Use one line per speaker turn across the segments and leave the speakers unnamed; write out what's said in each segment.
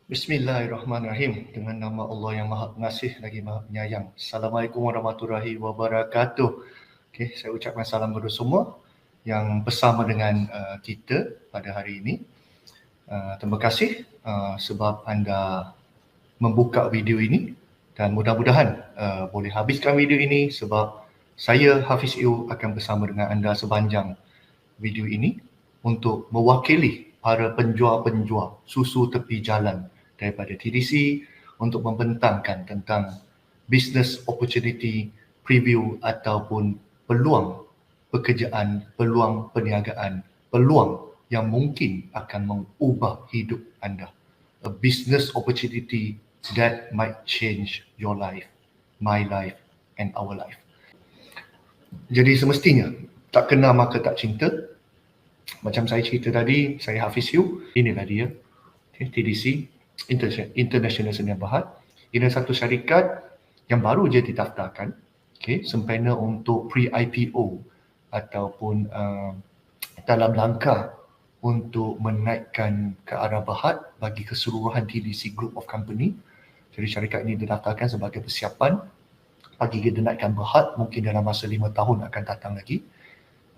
Bismillahirrahmanirrahim. Dengan nama Allah yang Maha Pengasih lagi Maha Penyayang. Assalamualaikum warahmatullahi wabarakatuh. Okey, saya ucapkan salam kepada semua yang bersama dengan kita pada hari ini. Terima kasih sebab anda membuka video ini dan mudah-mudahan boleh habiskan video ini sebab saya Hafiz Iu akan bersama dengan anda sepanjang video ini untuk mewakili para penjual-penjual susu tepi jalan daripada TDC untuk membentangkan tentang business opportunity preview ataupun peluang pekerjaan, peluang perniagaan, peluang yang mungkin akan mengubah hidup anda. A business opportunity that might change your life, my life and our life. Jadi semestinya tak kenal maka tak cinta. Macam saya cerita tadi, saya Hafiz Yu, inilah dia, TDC, International Sdn Bhd. Ini satu syarikat yang baru je didaftarkan, sempena untuk pre-IPO ataupun dalam langkah untuk menaikkan ke arah Bahad bagi keseluruhan TDC Group of Company. Jadi syarikat ini didaftarkan sebagai persiapan bagi kita naikkan Bahad mungkin dalam masa 5 tahun akan datang lagi.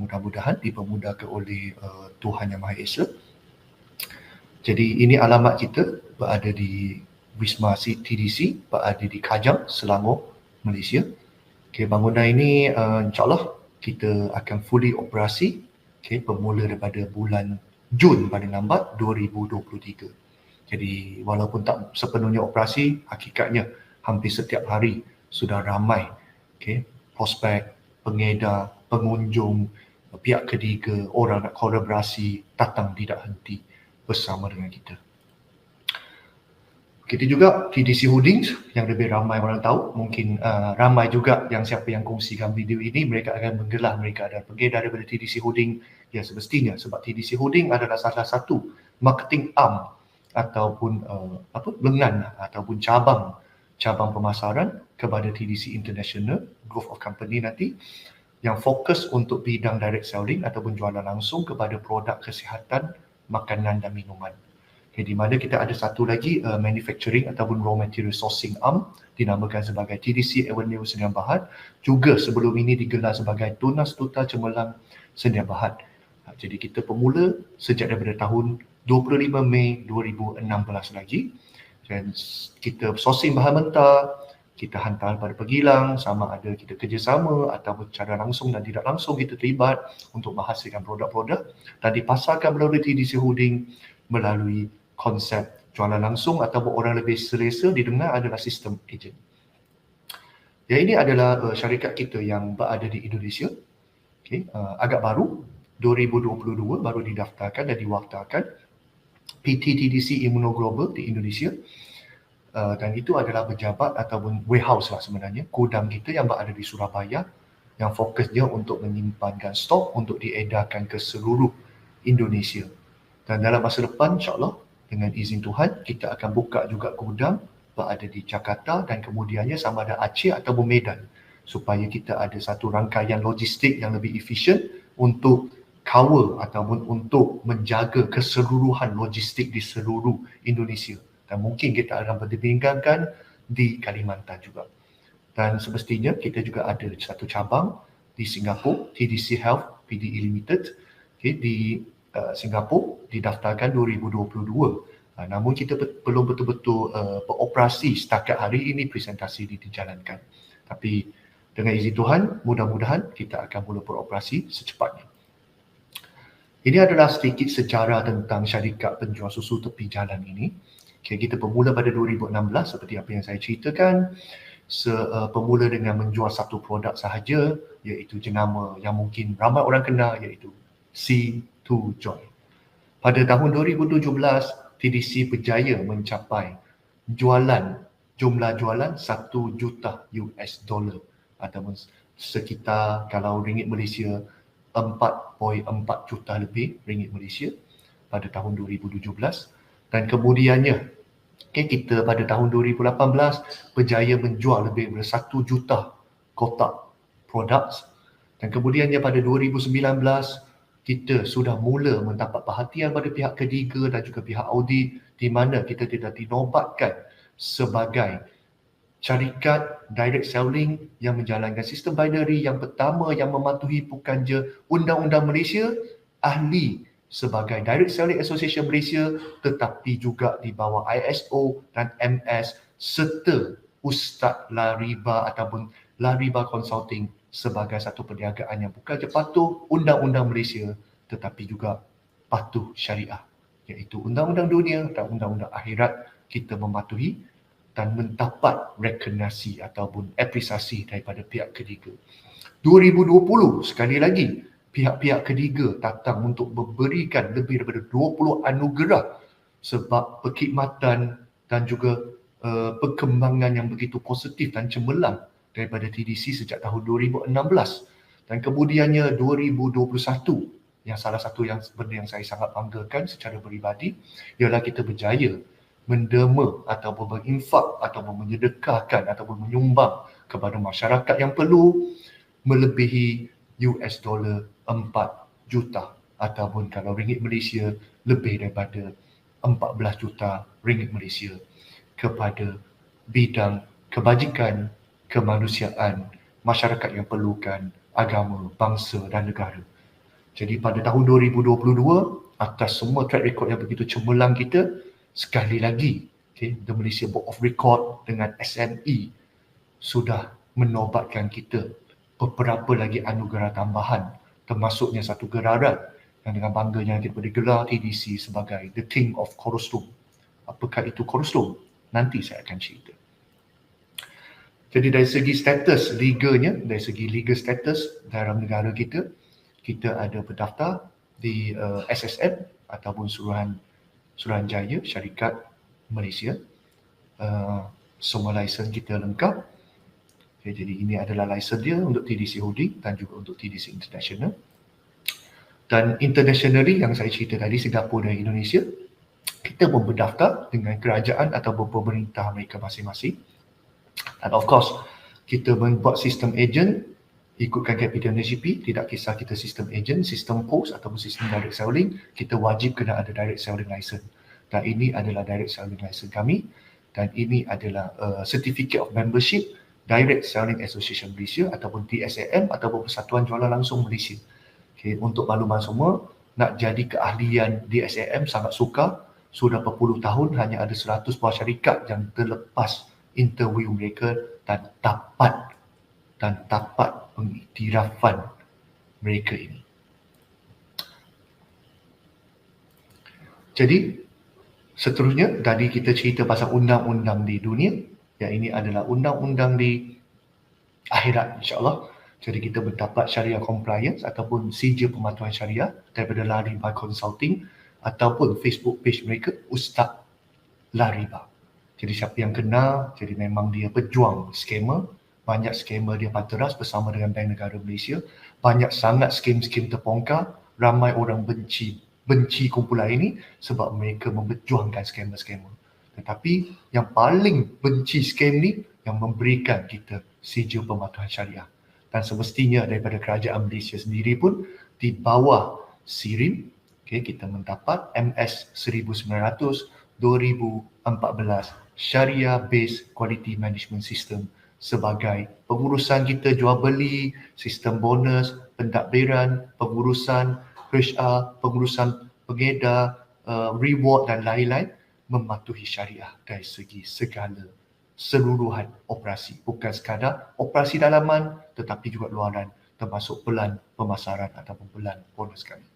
Mudah-mudahan dipermudahkan oleh Tuhan Yang Maha Esa. Jadi ini alamat kita berada di Wisma TDC, berada di Kajang, Selangor, Malaysia. Bangunan ini insyaAllah kita akan fully operasi bermula daripada bulan Jun paling lambat 2023. Jadi walaupun tak sepenuhnya operasi, hakikatnya hampir setiap hari sudah ramai prospek, pengedar, pengunjung, pihak ketiga, orang nak kolaborasi datang tidak henti bersama dengan kita. Kita juga TDC Holdings yang lebih ramai orang tahu, mungkin ramai juga yang siapa yang kongsikan video ini, mereka akan menggelar mereka ada pengedar daripada TDC Holding. Ya semestinya sebab TDC Holding adalah salah satu marketing arm ataupun lengan ataupun cabang pemasaran kepada TDC International Group of Company nanti yang fokus untuk bidang direct selling ataupun jualan langsung kepada produk kesihatan, makanan dan minuman. Di mana kita ada satu lagi manufacturing ataupun raw material sourcing arm dinamakan sebagai TDC Avenue Sdn Bhd, juga sebelum ini digelar sebagai Tunas Duta Cemerlang Sdn Bhd. Jadi kita pemula sejak daripada tahun 25 Mei 2016 lagi. Dan kita sourcing bahan mentah, kita hantar pada pegilang, sama ada kita kerjasama ataupun secara langsung dan tidak langsung kita terlibat untuk menghasilkan produk-produk dan dipasarkan melalui TDC Holding melalui konsep jualan langsung ataupun orang lebih selesa didengar adalah sistem ejen. Ya, ini adalah syarikat kita yang berada di Indonesia. Agak baru, 2022 baru didaftarkan dan diwakilkan PT TDC Immunoglobal di Indonesia. Dan itu adalah pejabat ataupun warehouse lah sebenarnya, gudang kita yang berada di Surabaya yang fokusnya untuk menyimpankan stok untuk diedarkan ke seluruh Indonesia. Dan dalam masa depan insyaAllah dengan izin Tuhan kita akan buka juga gudang berada di Jakarta dan kemudiannya sama ada Aceh ataupun Medan supaya kita ada satu rangkaian logistik yang lebih efisien untuk cover ataupun untuk menjaga keseluruhan logistik di seluruh Indonesia. Dan mungkin kita akan pertimbangkan di Kalimantan juga. Dan semestinya kita juga ada satu cabang di Singapura, TDC Health Pte Limited, di Singapura didaftarkan 2022. Namun kita belum betul-betul beroperasi setakat hari ini, presentasi ini dijalankan. Tapi dengan izin Tuhan, mudah-mudahan kita akan mula beroperasi secepatnya. Ini adalah sedikit sejarah tentang syarikat penjual susu tepi jalan ini. Kita bermula pada 2016 seperti apa yang saya ceritakan. Bermula dengan menjual satu produk sahaja, iaitu jenama yang mungkin ramai orang kenal, iaitu C2 Joy. Pada tahun 2017, TDC berjaya mencapai jumlah jualan 1 juta US dollar ataupun sekitar kalau ringgit Malaysia 4.4 juta lebih ringgit Malaysia pada tahun 2017. Dan kemudiannya kita pada tahun 2018 berjaya menjual lebih dari 1 juta kotak produk. Dan kemudiannya pada 2019 kita sudah mula mendapat perhatian pada pihak ketiga dan juga pihak audit di mana kita tidak dinobatkan sebagai syarikat direct selling yang menjalankan sistem binary yang pertama yang mematuhi bukan je Undang-Undang Malaysia, ahli sebagai Direct Selling Association Malaysia, tetapi juga di bawah ISO dan MS serta Ustaz Lariba ataupun Lariba Consulting sebagai satu perniagaan yang bukan je patuh Undang-Undang Malaysia tetapi juga patuh syariah, iaitu Undang-Undang Dunia dan Undang-Undang Akhirat kita mematuhi dan mendapat rekognisi ataupun apresiasi daripada pihak ketiga. 2020 sekali lagi pihak-pihak ketiga datang untuk memberikan lebih daripada 20 anugerah sebab perkhidmatan dan juga perkembangan yang begitu positif dan cemerlang daripada TDC sejak tahun 2016. Dan kemudiannya 2021 yang salah satu yang benda yang saya sangat banggakan secara peribadi ialah kita berjaya menderma ataupun berinfak ataupun menyedekahkan ataupun menyumbang kepada masyarakat yang perlu melebihi US dollar 4 juta ataupun kalau ringgit Malaysia lebih daripada 14 juta ringgit Malaysia kepada bidang kebajikan, kemanusiaan, masyarakat yang perlukan, agama, bangsa dan negara. Jadi pada tahun 2022 atas semua track record yang begitu cemerlang kita, sekali lagi, The Malaysia Book of Record dengan SME sudah menobatkan kita beberapa lagi anugerah tambahan, termasuknya satu gelaran yang dengan bangganya kita boleh gelar TDC sebagai The King of Chorus Room. Apakah itu Chorus Room? Nanti saya akan cerita. Jadi dari segi status leganya, dari segi legal status dalam negara kita, kita ada berdaftar di SSM ataupun Suruhanjaya Syarikat Malaysia. Semua lisen kita lengkap. Okay, jadi ini adalah lisen dia untuk TDC Holding dan juga untuk TDC International. Dan internationally yang saya cerita tadi, Singapura dan Indonesia, kita pun berdaftar dengan kerajaan atau pemerintah mereka masing-masing. Dan of course, kita membuat sistem agent ikutkan Capital NGP, tidak kisah kita sistem agent, sistem post ataupun sistem direct selling, kita wajib kena ada direct selling license. Dan ini adalah direct selling license kami dan ini adalah Certificate of Membership Direct Selling Association Malaysia ataupun TSAM ataupun Persatuan Jualan Langsung Malaysia. Okay, untuk makluman semua, nak jadi keahlian DSAM sangat sukar. Sudah berpuluh tahun hanya ada 100 buah syarikat yang terlepas interview mereka dan dapat pengiktirafan mereka ini. Jadi seterusnya tadi kita cerita pasal undang-undang di dunia, yang ini adalah undang-undang di akhirat insya-Allah. Jadi kita mendapat syariah compliance ataupun sijil pematuhan syariah daripada Lariba Consulting ataupun Facebook page mereka Ustaz Lariba. Jadi siapa yang kenal, jadi memang dia pejuang scammer. Banyak scammer dia pateras bersama dengan Bank Negara Malaysia. Banyak sangat skim-skim terpongkar. Ramai orang benci kumpulan ini sebab mereka memperjuangkan scammer-scammer. Tetapi yang paling benci scam ni yang memberikan kita sijil pematuhan syariah. Dan semestinya daripada kerajaan Malaysia sendiri pun di bawah SIRIM, okay, kita mendapat MS 1900 2014 Sharia Based Quality Management System sebagai pengurusan kita jual beli, sistem bonus, pentadbiran, pengurusan HR, pengurusan pengedar, reward dan lain-lain mematuhi syariah dari segi segala seluruhan operasi. Bukan sekadar operasi dalaman tetapi juga luaran termasuk pelan pemasaran ataupun pelan bonus kami.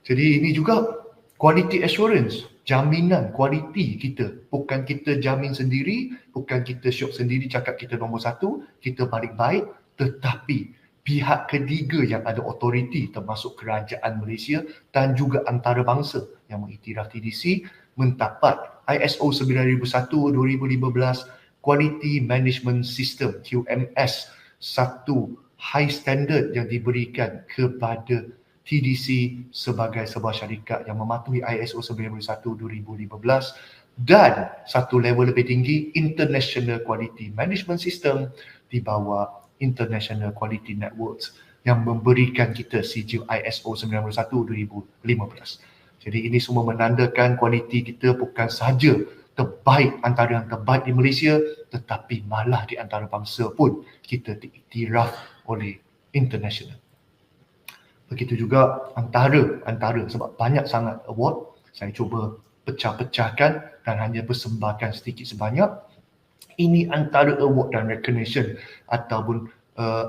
Jadi ini juga quality assurance, jaminan kualiti kita. Bukan kita jamin sendiri, bukan kita syok sendiri cakap kita nombor satu, kita paling baik, tetapi pihak ketiga yang ada otoriti termasuk kerajaan Malaysia dan juga antarabangsa yang mengiktiraf TDC mendapat ISO 9001-2015 Quality Management System QMS, satu high standard yang diberikan kepada TDC sebagai sebuah syarikat yang mematuhi ISO 9001-2015 dan satu level lebih tinggi International Quality Management System di bawah International Quality Networks yang memberikan kita sijil ISO 9001-2015. Jadi ini semua menandakan kualiti kita bukan sahaja terbaik antara yang terbaik di Malaysia, tetapi malah di antara bangsa pun kita diiktiraf oleh international. Begitu juga antara sebab banyak sangat award, saya cuba pecah-pecahkan dan hanya persembahkan sedikit sebanyak. Ini antara award dan recognition ataupun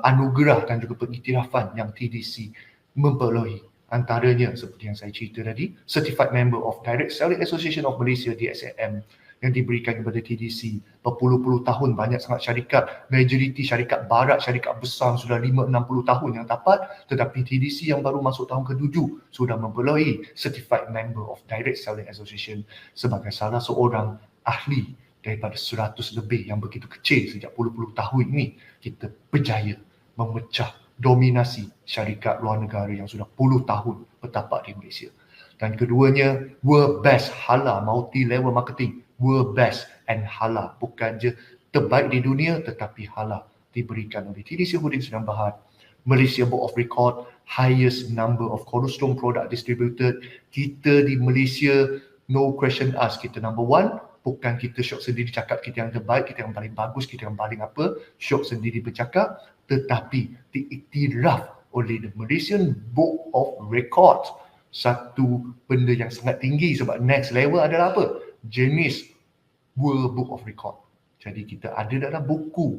anugerah dan juga pengiktirafan yang TDC memperolehi. Antaranya seperti yang saya cerita tadi, Certified Member of Direct Selling Association of Malaysia DSAM yang diberikan kepada TDC berpuluh-puluh tahun. Banyak sangat syarikat, majoriti syarikat barat, syarikat besar sudah 5-60 tahun yang dapat, tetapi TDC yang baru masuk tahun ke-7 sudah memperolehi Certified Member of Direct Selling Association sebagai salah seorang ahli daripada 100 lebih yang begitu kecil sejak puluh-puluh tahun ini. Kita berjaya memecah dominasi syarikat luar negara yang sudah puluh tahun bertapak di Malaysia. Dan keduanya, World Best Halal Multi-Level Marketing. World Best and Halal. Bukan je terbaik di dunia, tetapi halal diberikan oleh TDC Holdings Sdn Bhd. Malaysia Board of Record, highest number of colostrum product distributed. Kita di Malaysia, no question asked, kita number one. Bukan kita syok sendiri cakap kita yang terbaik, kita yang paling bagus, kita yang paling apa, syok sendiri bercakap, tetapi diiktiraf oleh the Malaysian Book of Records. Satu benda yang sangat tinggi sebab next level adalah apa? Jenis World Book of Record. Jadi kita ada dalam buku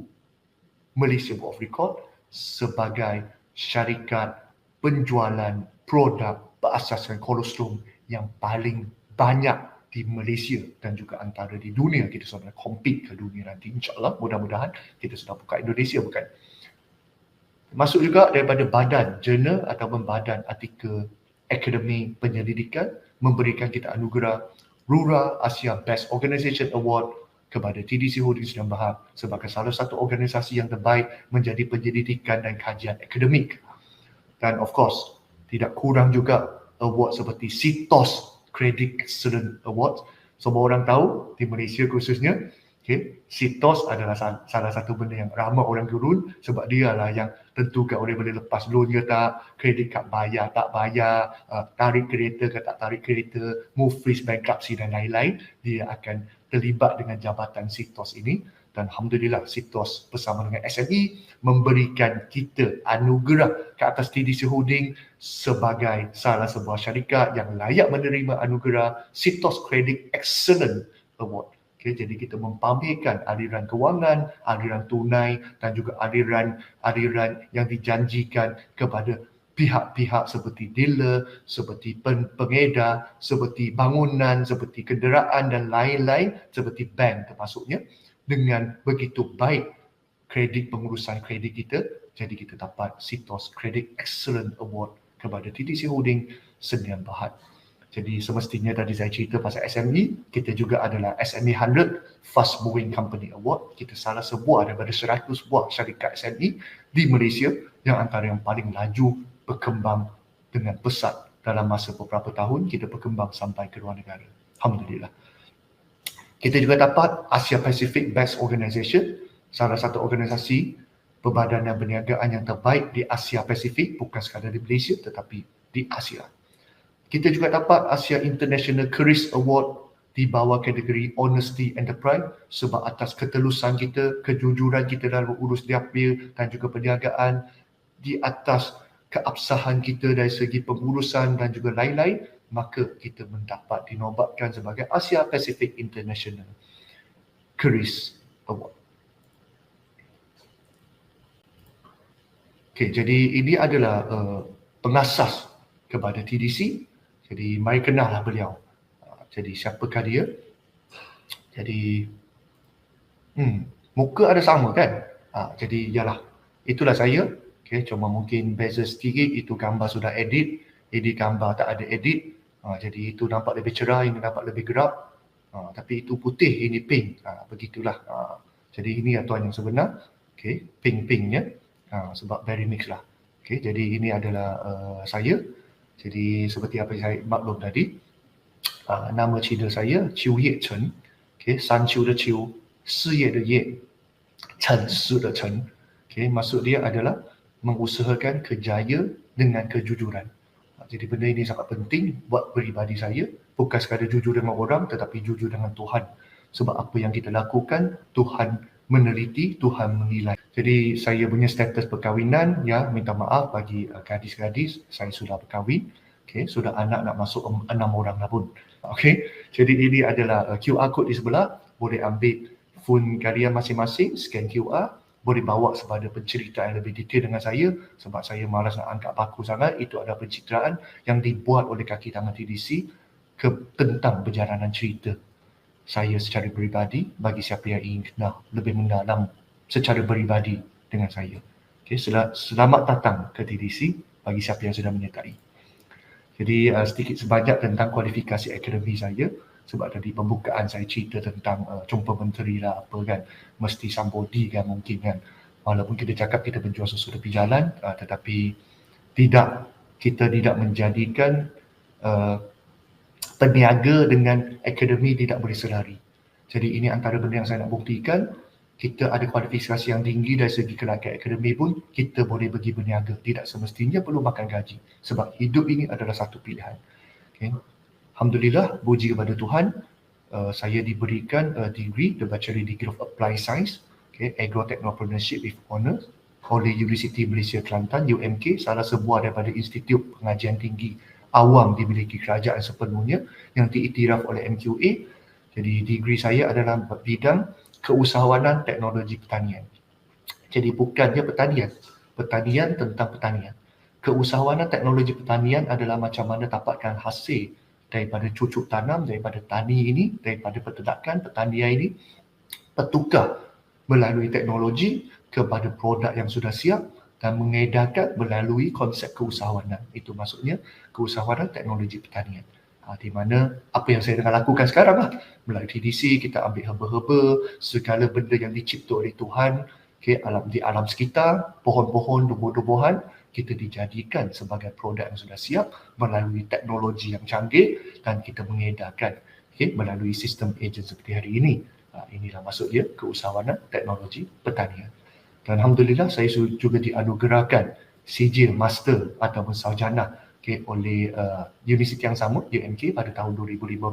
Malaysia Book of Record sebagai syarikat penjualan produk berasaskan kolostrum yang paling banyak di Malaysia dan juga antara di dunia. Kita sudah compete ke dunia nanti, insyaAllah, mudah-mudahan kita sudah buka Indonesia, bukan? Masuk juga daripada badan jurnal ataupun badan artikel akademi penyelidikan memberikan kita anugerah Rura Asia Best Organisation Award kepada TDC Holdings Sdn Bhd sebagai salah satu organisasi yang terbaik menjadi penyelidikan dan kajian akademik. Dan of course, tidak kurang juga award seperti CITOS Credit Excellence Award. Semua orang tahu di Malaysia khususnya, CITOS adalah salah satu benda yang ramai orang gurun sebab dia lah yang tentukan orang boleh lepas loan ke tak, kredit kad bayar tak bayar, tarik kereta ke tak tarik kereta, move freeze bankruptcy dan lain-lain. Dia akan terlibat dengan jabatan CITOS ini. Dan Alhamdulillah CITOS bersama dengan SME memberikan kita anugerah ke atas TDC Holding sebagai salah sebuah syarikat yang layak menerima anugerah CITOS Credit Excellence Award. Jadi kita mempamerkan aliran kewangan, aliran tunai dan juga aliran yang dijanjikan kepada pihak-pihak seperti dealer, seperti pengedar, seperti bangunan, seperti kenderaan dan lain-lain, seperti bank termasuknya. Dengan begitu baik kredit pengurusan kredit kita, jadi kita dapat CITOS Credit Excellence Award kepada TDC Holding Sdn Bhd. Jadi semestinya tadi saya cerita pasal SME, kita juga adalah SME 100 Fast Moving Company Award. Kita salah sebuah daripada 100 buah syarikat SME di Malaysia yang antara yang paling laju berkembang dengan pesat. Dalam masa beberapa tahun, kita berkembang sampai ke luar negara. Alhamdulillah. Kita juga dapat Asia Pacific Best Organisation, salah satu organisasi perbadanan perniagaan yang terbaik di Asia Pasifik, bukan sekadar di Malaysia tetapi di Asia. Kita juga dapat Asia International Careers Award di bawah kategori Honesty Enterprise sebab atas ketelusan kita, kejujuran kita dalam urus diapil dan juga perniagaan, di atas keabsahan kita dari segi pengurusan dan juga lain-lain, maka kita mendapat dinobatkan sebagai Asia Pacific International Careers Award. Okay, jadi ini adalah pengasas kepada TDC. Jadi mari kenallah beliau. Jadi siapakah dia? Jadi muka ada sama kan? Jadi yalah, itulah saya. Okay, cuma mungkin beza sedikit, itu gambar sudah edit. Ini gambar tak ada edit. Jadi itu nampak lebih cerah, ini nampak lebih gelap. Tapi itu putih, ini pink. Begitulah. Jadi ini tuan yang sebenar. Okay, pink-pinknya. Sebab very mix lah. Okay, jadi ini adalah saya. Jadi seperti apa yang saya maklum tadi. Nama cina saya Qiu Ye Chen. Okay, San Qiu de Qiu, Si Ye de Ye, Chen Si de Chen. Okay, maksud dia adalah mengusahakan kejaya dengan kejujuran. Jadi benda ini sangat penting buat peribadi saya, bukan sekadar jujur dengan orang tetapi jujur dengan Tuhan. Sebab apa yang kita lakukan, Tuhan meneliti, Tuhan menilai. Jadi saya punya status perkahwinan, ya, minta maaf bagi gadis-gadis, saya sudah berkahwin, okay, sudah anak nak masuk 6 orang dah pun. Okay, jadi ini adalah QR code di sebelah, boleh ambil phone kalian masing-masing, scan QR, boleh bawa kepada penceritaan yang lebih detail dengan saya, sebab saya malas nak angkat baku sangat. Itu adalah penceritaan yang dibuat oleh kaki tangan TDC tentang perjalanan cerita saya secara peribadi bagi siapa yang ingin kenal lebih mendalam secara peribadi dengan saya. Okay, selamat datang ke TDC bagi siapa yang sudah menyertai. Jadi sedikit sebanyak tentang kualifikasi akademi saya, sebab tadi pembukaan saya cerita tentang jumpa menteri lah apa kan, mesti sambodi kan mungkin kan. Walaupun kita cakap kita berjuang sesudah tepi jalan, tetapi kita tidak menjadikan peniaga dengan akademi tidak boleh selari. Jadi ini antara benda yang saya nak buktikan. Kita ada kualifikasi yang tinggi dari segi kelakar akademi pun, kita boleh pergi berniaga. Tidak semestinya perlu makan gaji. Sebab hidup ini adalah satu pilihan. Okay. Alhamdulillah, puji kepada Tuhan, saya diberikan degree, the Bachelor Degree of Applied Science, okay, Agro-Technopreneurship with Honours oleh Universiti Malaysia Kelantan, UMK, salah sebuah daripada institut pengajian tinggi awam dimiliki kerajaan sepenuhnya yang diiktiraf oleh MQA. Jadi degree saya adalah bidang keusahawanan teknologi pertanian. Jadi bukannya pertanian tentang pertanian. Keusahawanan teknologi pertanian adalah macam mana dapatkan hasil daripada cucuk tanam, daripada tani ini, daripada peternakan, pertanian ini, bertukar melalui teknologi kepada produk yang sudah siap dan mengedarkan melalui konsep keusahawanan. Itu maksudnya keusahawanan teknologi pertanian. Di mana apa yang saya tengah lakukan sekarang lah, melalui TDC kita ambil herba-herba, segala benda yang dicipta oleh Tuhan, okay, di alam sekitar, pohon-pohon, tumbuh-tumbuhan, kita dijadikan sebagai produk yang sudah siap melalui teknologi yang canggih dan kita mengedarkan, okay, melalui sistem ejen seperti hari ini. Inilah maksud dia, keusahawanan teknologi pertanian. Dan Alhamdulillah saya juga dianugerahkan sijil master ataupun sarjana, okay, oleh universiti yang sama, UMK, pada tahun 2015,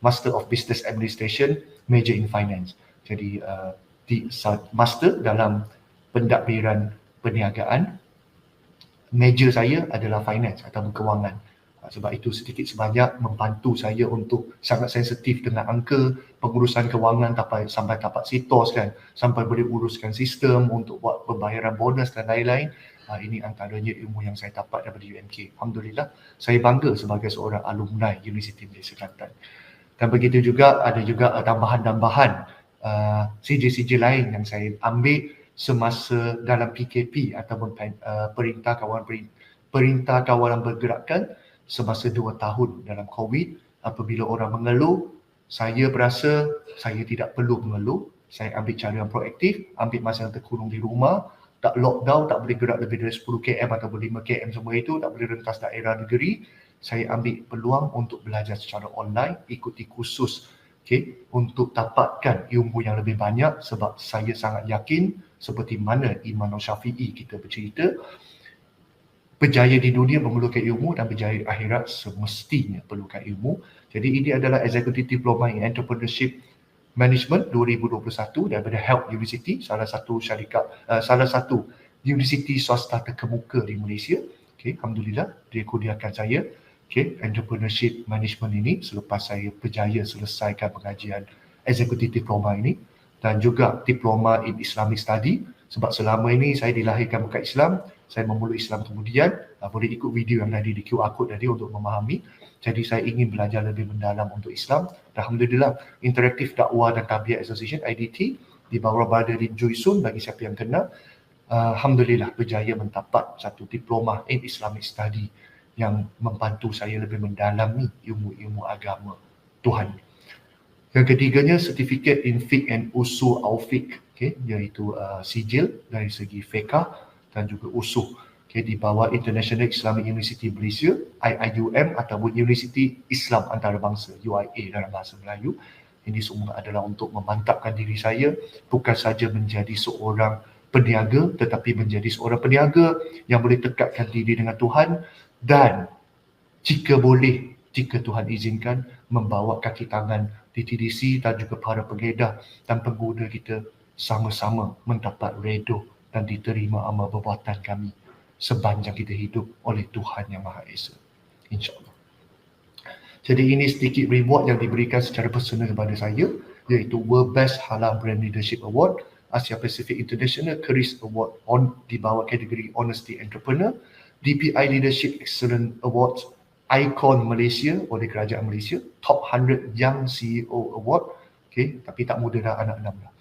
Master of Business Administration, Major in Finance. Jadi master dalam pentadbiran perniagaan, major saya adalah finance atau kewangan. Sebab itu sedikit sebanyak membantu saya untuk sangat sensitif dengan angka, pengurusan kewangan sampai tapak sitos kan, sampai boleh uruskan sistem untuk buat pembayaran bonus dan lain-lain. Ini antaranya ilmu yang saya dapat daripada UMK. Alhamdulillah, saya bangga sebagai seorang alumni Universiti Malaysia Kelantan. Dan begitu juga ada juga tambahan-tambahan sijil-sijil lain yang saya ambil semasa dalam PKP ataupun Perintah Kawalan Pergerakan semasa 2 tahun dalam COVID. Apabila orang mengeluh, saya berasa saya tidak perlu mengeluh. Saya ambil cara yang proaktif, ambil masa yang terkurung di rumah, tak lockdown, tak boleh gerak lebih dari 10 km ataupun 5 km semua itu, tak boleh rentas daerah negeri. Saya ambil peluang untuk belajar secara online, ikuti kursus, okay, untuk dapatkan ilmu yang lebih banyak, sebab saya sangat yakin seperti mana Imam Syafi'i kita bercerita, berjaya di dunia memerlukan ilmu dan berjaya di akhirat semestinya perlukan ilmu. Jadi ini adalah Executive Diploma in Entrepreneurship Management 2021 daripada Help University, salah satu universiti swasta terkemuka di Malaysia. Okay, Alhamdulillah dia kurniakan saya, okay, Entrepreneurship Management ini selepas saya berjaya selesaikan pengajian Executive Diploma ini, dan juga Diploma in Islamic Study. Sebab selama ini saya dilahirkan bukan Islam, saya memeluk Islam kemudian, boleh ikut video yang tadi di QR code tadi untuk memahami. Jadi saya ingin belajar lebih mendalam untuk Islam. Alhamdulillah, Interactive Dakwah dan Tarbiyah Association, IDT, di bawah Brother Lim Joy Sun, bagi siapa yang kenal, Alhamdulillah berjaya mendapat satu diploma in Islamic Study yang membantu saya lebih mendalami ilmu-ilmu agama Tuhan. Yang ketiganya, Certificate in Fiqh and Usul Al-Fiqh, okay, iaitu sijil dari segi fiqh dan juga usul, okay, di bawah International Islamic University Malaysia, IIUM, ataupun Universiti Islam Antarabangsa, UIA dalam bahasa Melayu. Ini semua adalah untuk memantapkan diri saya bukan saja menjadi seorang peniaga, tetapi menjadi seorang peniaga yang boleh tekatkan diri dengan Tuhan dan jika boleh, jika Tuhan izinkan, membawa kaki tangan di TDC dan juga para pengedah dan pengguna kita sama-sama mendapat redha dan diterima amal perbuatan kami sepanjang kita hidup oleh Tuhan Yang Maha Esa. InsyaAllah. Jadi ini sedikit reward yang diberikan secara personal kepada saya, iaitu World Best Halal Brand Leadership Award, Asia Pacific International Careers Award di bawah kategori Honesty Entrepreneur, DPI Leadership Excellence Awards, Icon Malaysia oleh Kerajaan Malaysia, Top 100 Young CEO Award, tapi tak muda dah, anak 6 dah.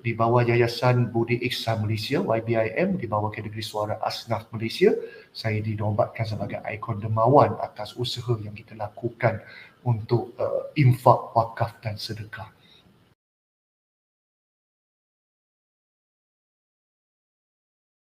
Di bawah Yayasan Budi Ihsan Malaysia, YBIM, di bawah kategori Suara Asnaf Malaysia, saya dinobatkan sebagai ikon dermawan atas usaha yang kita lakukan untuk infak, wakaf dan sedekah.